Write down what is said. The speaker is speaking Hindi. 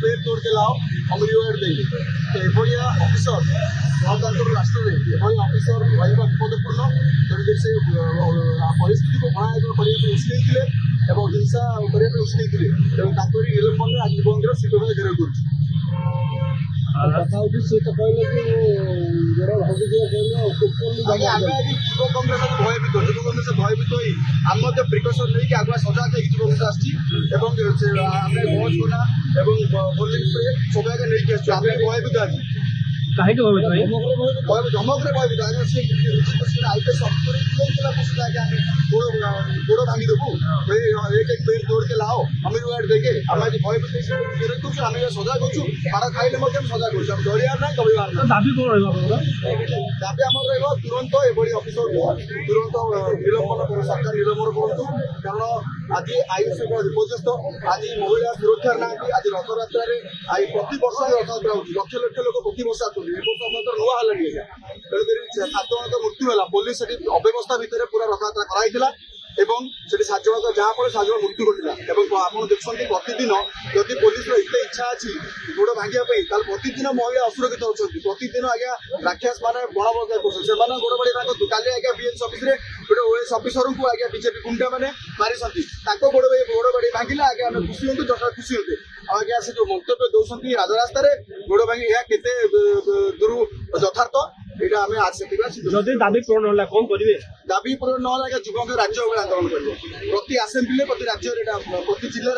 पेड़ तोड़ के लाओ अमरीवाड़ देंगे तो एभलिया ऑफिसर गणतंत्र राष्ट्र में एभली ऑफिसर रहा विपदपूर्ण तेणुक से परिस्थिति को भयानक करने उस्कईले और हिंसा करने उस्कईले तेणु निलंबन आज युवक शीघ्र घेराव कर युव कांग्रेस भयभीत युव कांग्रेस भयभीत हो आम प्रिकसन नहीं आगे सजाग युव कांग्रेस आम बस कोना बोलिंग सब आगे नहीं आम भयभीत आज धमक भयभीत आईपीएस गोड़ भांगीदेबू एक पेड़ तोड़ के लाओ अमीरवाड़ देके आम आज भयभीत आम सजाग हो माड़ खाइले सजाग हो डरियार ना कबार ना दाबी दाबी आम रहा तुरंत एभली अफिसर तुरंत निलंबन सरकार निलंबन करूँ कारण आज आयुष विपर्यस्त आज महिला सुरक्षा ना आज रथयात्रा प्रति वर्ष रथयात्रा हो लक्ष लक्ष लोक प्रति वर्ष आसुँच नुआ है तेणुक 7 जन मृत्यु है पुलिस अव्यवस्था भितर पूरा रथयात्रा कराई एवं से 7 जन जहाँफल 7 जन मृत्यु घटला आप देखते प्रतिदिन जदि पुलिस एते इच्छा अच्छी गोड़ भांगे प्रतिदिन महिला असुरक्षित होती प्रतिदिन आज्ञा राक्षस मैंने बण बजार कर गोड़ बाड़ी भांगतु काली आज्ञा बीएस ऑफिस गोटे ओएस ऑफिसर को आज्ञा बीजेपी गुंडा मैंने मारी गोड़ बाड़ी भांगे आगे आम खुशी हूँ जटा खुशी होते आज्ञा से जो मंतव्य दौरान राजरास्तार गोड़ भांगी यह केते दूर यथार्थ यहाँ आम आज जदि दाबी पूर्ण कौन करेंगे दाबी पूर्ण ना जुगों राज्य आंदोलन करेंगे प्रति आसेम्बली प्रति राज्य प्रति जिले